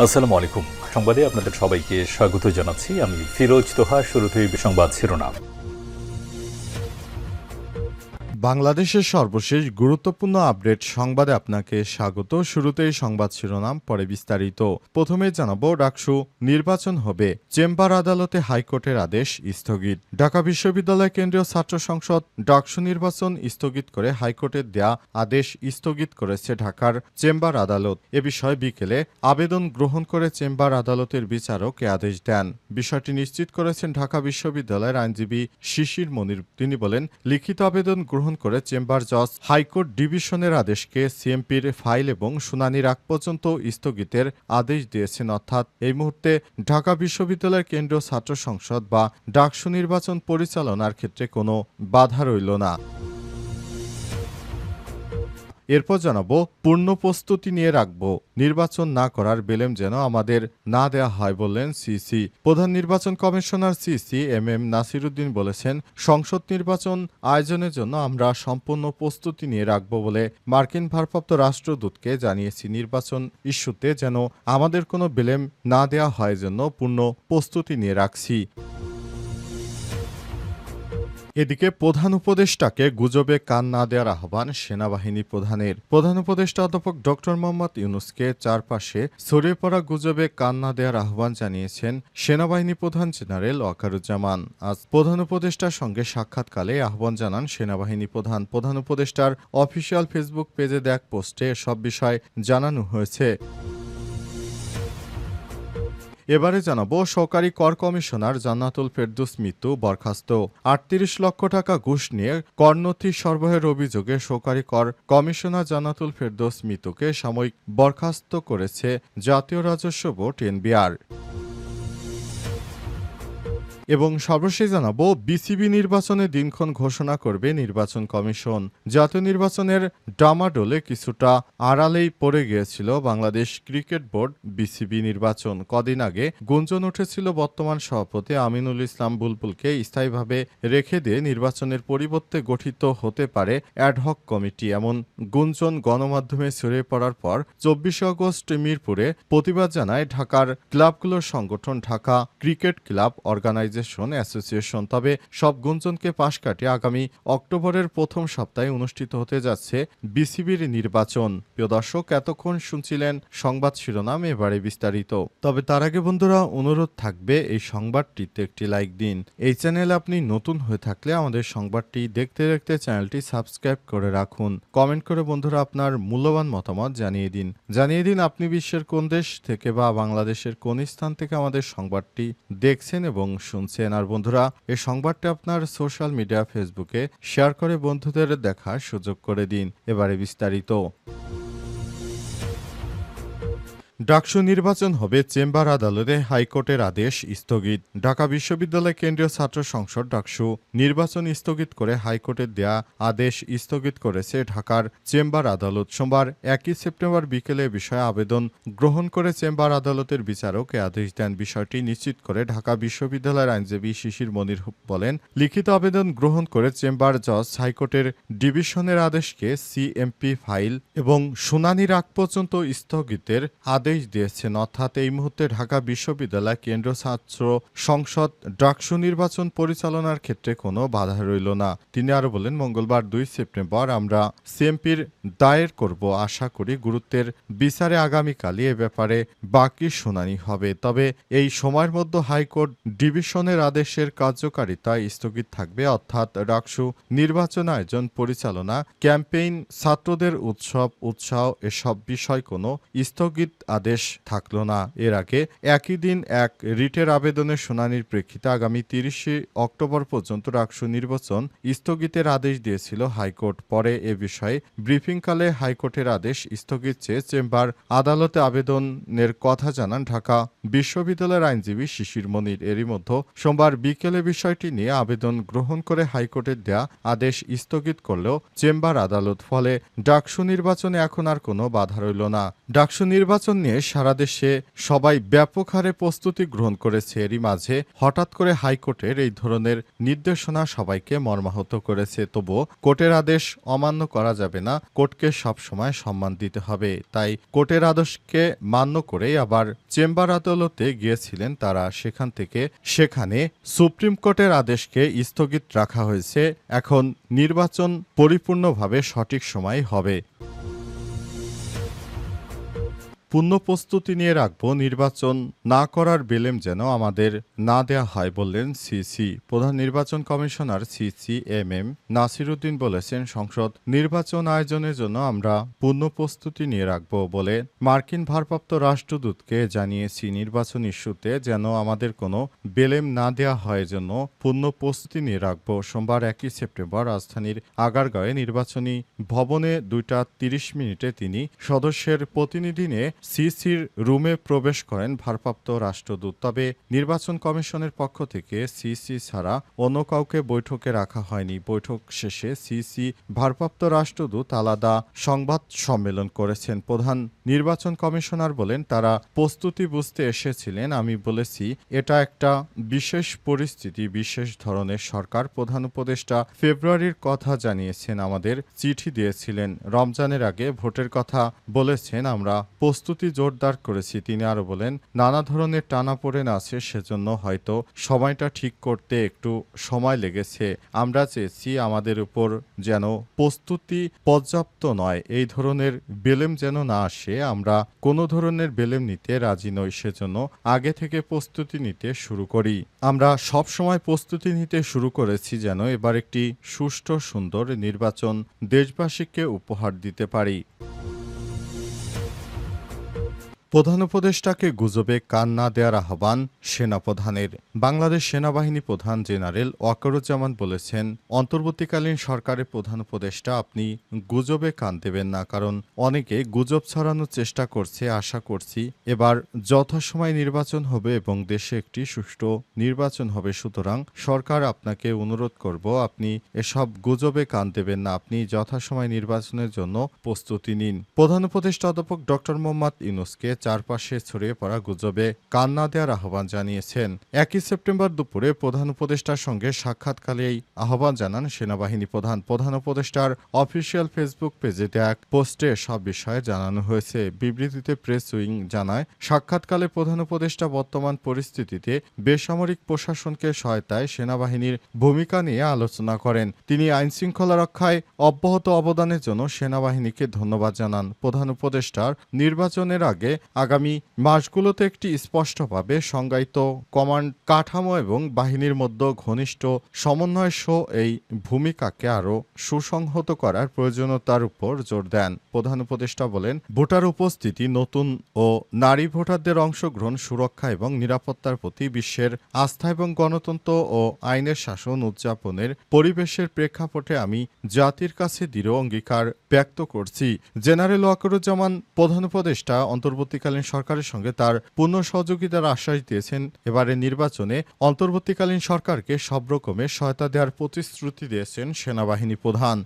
আসসালামু আলাইকুম। সংবাদে আপনাদের সবাইকে স্বাগত জানাচ্ছি। আমি ফিরোজ তোহা। শুরুতেই সংবাদ শিরোনাম। বাংলাদেশের সর্বশেষ গুরুত্বপূর্ণ আপডেট সংবাদে আপনাকে স্বাগত। শুরুতেই সংবাদ শিরোনাম, পরে বিস্তারিত। প্রথমে জানাবো, ডাকসু নির্বাচন হবে, চেম্বার আদালতে হাইকোর্টের আদেশ স্থগিত। ঢাকা বিশ্ববিদ্যালয় কেন্দ্রীয় ছাত্র সংসদ ডাকসু নির্বাচন স্থগিত করে হাইকোর্টের দেয়া আদেশ স্থগিত করেছে ঢাকার চেম্বার আদালত। এ বিষয়ে বিকেলে আবেদন গ্রহণ করে চেম্বার আদালতের বিচারক এ আদেশ দেন। বিষয়টি নিশ্চিত করেছেন ঢাকা বিশ্ববিদ্যালয়ের আইনজীবী শিশির মনির। তিনি বলেন, লিখিত আবেদন গ্রহণ করে চেম্বার জজ হাইকোর্ট ডিভিশনের আদেশকে সিএমপির ফাইল এবং শুনানির আগ পর্যন্ত স্থগিতের আদেশ দিয়েছেন। অর্থাৎ এই মুহূর্তে ঢাকা বিশ্ববিদ্যালয়ের কেন্দ্রীয় ছাত্র সংসদ বা ডাকসু নির্বাচন পরিচালনার ক্ষেত্রে কোনো বাধা রইল না। এরপর জানাবো, পূর্ণ প্রস্তুতি নিয়ে রাখব, নির্বাচন না করার বেলেম যেন আমাদের না দেয়া হয় বললেন সিসি। প্রধান নির্বাচন কমিশনার সিসি এম নাসিরুদ্দিন বলেছেন, সংসদ নির্বাচন আয়োজনের জন্য আমরা সম্পূর্ণ প্রস্তুতি নিয়ে রাখব বলে মার্কিন ভারপ্রাপ্ত রাষ্ট্রদূতকে জানিয়েছি। নির্বাচন ইস্যুতে যেন আমাদের কোনো বেলেম না দেয়া হয় জন্য পূর্ণ প্রস্তুতি নিয়ে রাখছি। এদিকে প্রধান উপদেষ্টাকে গুজবে কান না দেওয়ার আহ্বান সেনাবাহিনী প্রধানের। প্রধান উপদেষ্টা অধ্যাপক ড মোহাম্মদ ইউনূসকে চারপাশে ছড়িয়ে পড়া গুজবে কান না দেওয়ার আহ্বান জানিয়েছেন সেনাবাহিনী প্রধান জেনারেল ওয়াকারুজ্জামান। আজ প্রধান উপদেষ্টার সঙ্গে সাক্ষাৎকালে আহ্বান জানান সেনাবাহিনী প্রধান। প্রধান উপদেষ্টার অফিসিয়াল ফেসবুক পেজে দেয়া পোস্টে সব বিষয় জানানো হয়েছে। এবারে জানাবো, সহকারী কর কমিশনার জান্নাতুল ফেরদৌস মিতু বরখাস্ত। ৩৮ লক্ষ টাকা ঘুষ নিয়ে করনথি সরবরাহের অভিযোগে সহকারী কর কমিশনার জান্নাতুল ফেরদৌস মিতুকে সাময়িক বরখাস্ত করেছে জাতীয় রাজস্ব বোর্ড এনবিআর। এবং সর্বশেষ জানাবো, বিসিবি নির্বাচনে দিনক্ষণ ঘোষণা করবে নির্বাচন কমিশন। জাতীয় নির্বাচনের ডামাডোলে কিছুটা আড়ালেই পড়ে গিয়েছিল বাংলাদেশ ক্রিকেট বোর্ড বিসিবি নির্বাচন। কদিন আগে গুঞ্জন উঠেছিল বর্তমান সভাপতি আমিনুল ইসলাম বুলবুলকে স্থায়ীভাবে রেখে দিয়ে নির্বাচনের পরিবর্তে গঠিত হতে পারে অ্যাডহক কমিটি। এমন গুঞ্জন গণমাধ্যমে ছড়িয়ে পড়ার পর ২৪ আগস্ট মিরপুরে প্রতিবাদ জানায় ঢাকার ক্লাবগুলোর সংগঠন ঢাকা ক্রিকেট ক্লাব অ্যাসোসিয়েশন। তবে সব গুঞ্জনকে পাশ কাটিয়ে আগামী অক্টোবরের প্রথম সপ্তাহে অনুষ্ঠিত হতে যাচ্ছে বিসিবির নির্বাচন। প্রিয় দর্শক, এতক্ষণ শুনছিলেন সংবাদ শিরোনাম, এবারে বিস্তারিত। তবে তার আগে বন্ধুরা, অনুরোধ থাকবে এই সংবাদটিতে একটি লাইক দিন। এই চ্যানেলে আপনি নতুন হয়ে থাকলে আমাদের সংবাদটি দেখতে দেখতে চ্যানেলটি সাবস্ক্রাইব করে রাখুন। কমেন্ট করে বন্ধুরা আপনার মূল্যবান মতামত জানিয়ে দিন আপনি বিশ্বের কোন দেশ থেকে বা বাংলাদেশের কোন স্থান থেকে আমাদের সংবাদটি দেখছেন এবং শুনছেন। আর বন্ধুরা, এই সংবাদটি আপনার সোশ্যাল মিডিয়া ফেসবুকে শেয়ার করে বন্ধুদের দেখার সুযোগ করে দিন। এবারে বিস্তারিত। ডাকসু নির্বাচন হবে, চেম্বার আদালতে হাইকোর্টের আদেশ স্থগিত। ঢাকা বিশ্ববিদ্যালয় কেন্দ্রীয় ছাত্র সংসদ ডাকসু নির্বাচন স্থগিত করে হাইকোর্টের দেয়া আদেশ স্থগিত করেছে ঢাকার চেম্বার আদালত। সোমবার ১ সেপ্টেম্বর বিকেলে বিষয়ে আবেদন গ্রহণ করে চেম্বার আদালতের বিচারক এ আদেশ দেন। বিষয়টি নিশ্চিত করে ঢাকা বিশ্ববিদ্যালয়ের আইনজীবী শিশির মনির বলেন, লিখিত আবেদন গ্রহণ করে চেম্বার জজ হাইকোর্টের ডিভিশনের আদেশকে সিএমপি ফাইল এবং শুনানির আগ পর্যন্ত স্থগিতের আদেশ দিয়েছেন। অর্থাৎ এই মুহূর্তে ঢাকা বিশ্ববিদ্যালয় কেন্দ্রীয় ছাত্র সংসদ ডাকসু নির্বাচন পরিচালনার ক্ষেত্রে কোনো বাধা রইল না। তিনি আরো বলেন, মঙ্গলবার ২ সেপ্টেম্বর আমরা সিএমপির দায়ের করব। আশা করি গুরুত্বের বিচারে আগামীকালই এ ব্যাপারে বাকি শুনানি হবে। তবে এই সময়ের মধ্যে হাইকোর্ট ডিভিশনের আদেশের কার্যকারিতা স্থগিত থাকবে। অর্থাৎ ডাকসু নির্বাচন আয়োজন পরিচালনা, ক্যাম্পেইন, ছাত্রদের উৎসাহ এসব বিষয় কোনো স্থগিত আদেশ থাকল না। এর আগে একই দিন এক রিটের আবেদনের শুনানির প্রেক্ষিতে আগামী ৩০ অক্টোবর পর্যন্ত ডাকসু নির্বাচন স্থগিতের আদেশ দিয়েছিল হাইকোর্ট। পরে এ বিষয়ে ব্রিফিংকালে হাইকোর্টের আদেশ স্থগিত চেয়ে চেম্বার আদালতে আবেদনের কথা জানান ঢাকা বিশ্ববিদ্যালয়ের আইনজীবী শিশির মনির। এরই মধ্যে সোমবার বিকেলে বিষয়টি নিয়ে আবেদন গ্রহণ করে হাইকোর্টের দেয়া আদেশ স্থগিত করলেও চেম্বার আদালত। ফলে ডাকসু নির্বাচনে এখন আর কোনো বাধা রইল না। ডাকসু নির্বাচন নিয়ে সারা দেশে সবাই ব্যাপক হারে প্রস্তুতি গ্রহণ করেছে। এরই মাঝে হঠাৎ করে হাইকোর্টের এই ধরনের নির্দেশনা সবাইকে মর্মাহত করেছে। তবুও কোর্টের আদেশ অমান্য করা যাবে না, কোর্টকে সবসময় সম্মান দিতে হবে। তাই কোর্টের আদেশকে মান্য করেই আবার চেম্বার আদালতে গিয়েছিলেন তারা। সেখানে সুপ্রিম কোর্টের আদেশকে স্থগিত রাখা হয়েছে। এখন নির্বাচন পরিপূর্ণভাবে সঠিক সময় হবে। পূর্ণ প্রস্তুতি নিয়ে রাখব, নির্বাচন না করার বেলেম যেন আমাদের না দেয়া হয় বললেন সিসি। প্রধান নির্বাচন কমিশনার সিসি নাসিরুদ্দিন বলেছেন, সংসদ নির্বাচন আয়োজনের জন্য আমরা পূর্ণ প্রস্তুতি নিয়ে রাখব বলে মার্কিন ভারপ্রাপ্ত রাষ্ট্রদূতকে জানিয়েছি। নির্বাচন ইস্যুতে যেন আমাদের কোনো বেলেম না দেয়া হয় জন্য পূর্ণ প্রস্তুতি নিয়ে রাখব। সোমবার 1 সেপ্টেম্বর রাজধানীর আগারগাঁওয়ে নির্বাচনী ভবনে 2:30 তিনি সদস্যের প্রতিনিধি নিয়ে সিসির রুমে প্রবেশ করেন ভারপ্রাপ্ত রাষ্ট্রদূত। তবে নির্বাচন কমিশনের পক্ষ থেকে সিসি ছাড়া অন্য কাউকে বৈঠকে রাখা হয়নি। বৈঠক শেষে সিসি ভারপ্রাপ্ত রাষ্ট্রদূত আলাদা সংবাদ সম্মেলন করেছেন। প্রধান নির্বাচন কমিশনার বলেন, তারা প্রস্তুতি বুঝতে এসেছিলেন। আমি বলেছি এটা একটা বিশেষ পরিস্থিতি, বিশেষ ধরনের সরকার। প্রধান উপদেষ্টা ফেব্রুয়ারির কথা জানিয়েছেন, আমাদের চিঠি দিয়েছিলেন, রমজানের আগে ভোটের কথা বলেছেন, আমরা প্রস্তুতি জোরদার করেছি। তিনি আরো বলেন, নানা ধরনের টানাপোড়েন আছে, সেজন্য হয়তো সময়টা ঠিক করতে একটু সময় লেগেছে। আমরা চেয়েছি আমাদের উপর যেন প্রস্তুতি পর্যাপ্ত নয়, এই ধরনের বেলেম যেন না আসে। আমরা কোনো ধরনের বেলেম নিতে রাজি নই, সেজন্য আগে থেকে প্রস্তুতি নিতে শুরু করি। আমরা সব সময় প্রস্তুতি নিতে শুরু করেছি যেন এবার একটি সুষ্ঠু সুন্দর নির্বাচন দেশবাসীকে উপহার দিতে পারি। প্রধান উপদেষ্টাকে গুজবে কান না দেওয়ার আহ্বান সেনাপ্রধানের। বাংলাদেশ সেনাবাহিনী প্রধান জেনারেল ওয়াকারুজ্জামান বলেছেন, অন্তর্বর্তীকালীন সরকারের প্রধান উপদেষ্টা, আপনি গুজবে কান দেবেন না, কারণ অনেকে গুজব ছড়ানোর চেষ্টা করছে। আশা করছি এবার যথাসময় নির্বাচন হবে এবং দেশে একটি সুষ্ঠু নির্বাচন হবে। সুতরাং সরকার আপনাকে অনুরোধ করব, আপনি এসব গুজবে কান দেবেন না, আপনি যথাসময় নির্বাচনের জন্য প্রস্তুতি নিন। প্রধান উপদেষ্টা অধ্যাপক ডক্টর মোহাম্মদ ইউনূসকে চারপাশে ছড়িয়ে পড়া গুজবে কান না দেওয়ার আহ্বান জানিয়েছেন। 1 সেপ্টেম্বর দুপুরে প্রধান উপদেষ্টার সঙ্গে সাক্ষাৎকালে এই আহ্বান জানান সেনাবাহিনী প্রধান। প্রধান উপদেষ্টার অফিসিয়াল ফেসবুক পেজে দেয়া এক পোস্টে সব বিষয়ে জানানো হয়েছে। বিবৃতিতে প্রেস উইং জানায়, সাক্ষাৎকালে প্রধান উপদেষ্টা বর্তমান পরিস্থিতিতে বেসামরিক প্রশাসনকে সহায়তায় সেনাবাহিনীর ভূমিকা নিয়ে আলোচনা করেন। তিনি আইনশৃঙ্খলা রক্ষায় অব্যাহত অবদানের জন্য সেনাবাহিনীকে ধন্যবাদ জানান। প্রধান উপদেষ্টার নির্বাচনের আগে আগামী মাসগুলোতে একটি স্পষ্টভাবে সংজ্ঞায়িত কমান্ড কাঠামো এবং বাহিনীর মধ্যে ঘনিষ্ঠ সমন্বয় সহ এই ভূমিকাকে আরও সুসংহত করার প্রয়োজনীয়তার উপর জোর দেন। প্রধান উপদেষ্টা বলেন, ভোটার উপস্থিতি, নতুন ও নারী ভোটারদের অংশগ্রহণ, সুরক্ষা এবং নিরাপত্তার প্রতি বিশ্বের আস্থা এবং গণতন্ত্র ও আইনের শাসন উদযাপনের পরিবেশের প্রেক্ষাপটে আমি জাতির কাছে দৃঢ় অঙ্গীকার ব্যক্ত করছি। জেনারেল ওয়াকারুজ্জামান প্রধান উপদেষ্টা অন্তর্বর্তীকালীন সরকারের সঙ্গে তার পূর্ণ সহযোগিতার আশ্বাস দিয়েছেন। এবারের নির্বাচনে অন্তর্বর্তীকালীন সরকারকে সব রকমের সহায়তা দেওয়ার প্রতিশ্রুতি দিয়েছেন সেনাবাহিনী প্রধান।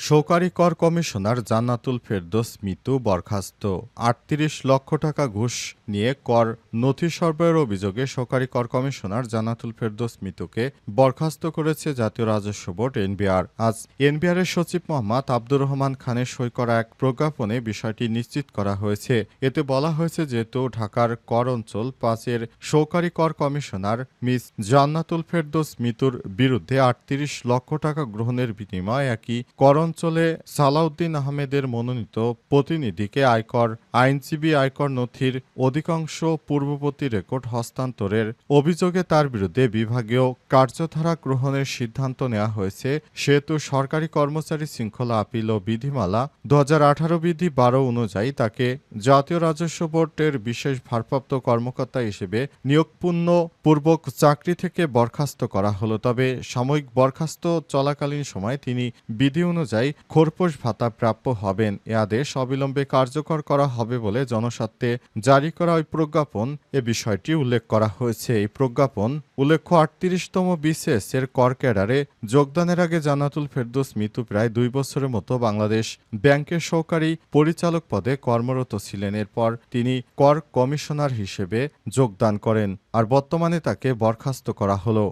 সহকারী কর কমিশনার জান্নাতুল ফেরদৌস মিতু বরখাস্ত। ৩৮ লক্ষ টাকা ঘুষ নিয়ে কর নথি সরবরাহের অভিযোগে সহকারী কর কমিশনার জান্নাতুল ফেরদৌস মিতুকে বরখাস্ত করেছে জাতীয় রাজস্ব বোর্ড এনবিআর। আজ এনবিআরের সচিব মোহাম্মদ আব্দুর রহমান খানের সই করা এক প্রজ্ঞাপনে বিষয়টি নিশ্চিত করা হয়েছে। এতে বলা হয়েছে, যেহেতু ঢাকার কর অঞ্চল ৫-এর সহকারী কর কমিশনার মিস জান্নাতুল ফেরদৌস মিতুর বিরুদ্ধে ৩৮ লক্ষ টাকা গ্রহণের বিনিময়ে একই কর অঞ্চলে সালাউদ্দিন আহমেদের মনোনীত প্রতিনিধিকে আয়কর আইনজীবী আয়কর নথির অধিকাংশ পূর্ববর্তী রেকর্ড হস্তান্তরের অভিযোগে তার বিরুদ্ধে বিভাগীয় কার্যধারা গ্রহণের সিদ্ধান্ত নেওয়া হয়েছে। সেহেতু সরকারি কর্মচারী শৃঙ্খলা আপিল ও বিধিমালা ২০১৮ বিধি ১২ অনুযায়ী তাকে জাতীয় রাজস্ব বোর্ডের বিশেষ ভারপ্রাপ্ত কর্মকর্তা হিসেবে নিয়োগপূর্ণ পূর্বক চাকরি থেকে বরখাস্ত করা হলো। তবে সাময়িক বরখাস্ত চলাকালীন সময় তিনি বিধি অনুযায়ী অনুযায়ী খোরপোশ ভাতা প্রাপ্য হবেন। এ আদেশ অবিলম্বে কার্যকর করা হবে বলে জনস্বার্থে জারি করা ওই প্রজ্ঞাপন এ বিষয়টি উল্লেখ করা হয়েছে। এই প্রজ্ঞাপন উল্লেখ্য 38তম বিসিএস এর কর ক্যাডারে যোগদানের আগে জান্নাতুল ফেরদৌস মিতু প্রায় 2 বছরের মতো বাংলাদেশ ব্যাংকের সহকারী পরিচালক পদে কর্মরত ছিলেন। এরপর তিনি কর কমিশনার হিসেবে যোগদান করেন আর বর্তমানে তাকে বরখাস্ত করা হলো।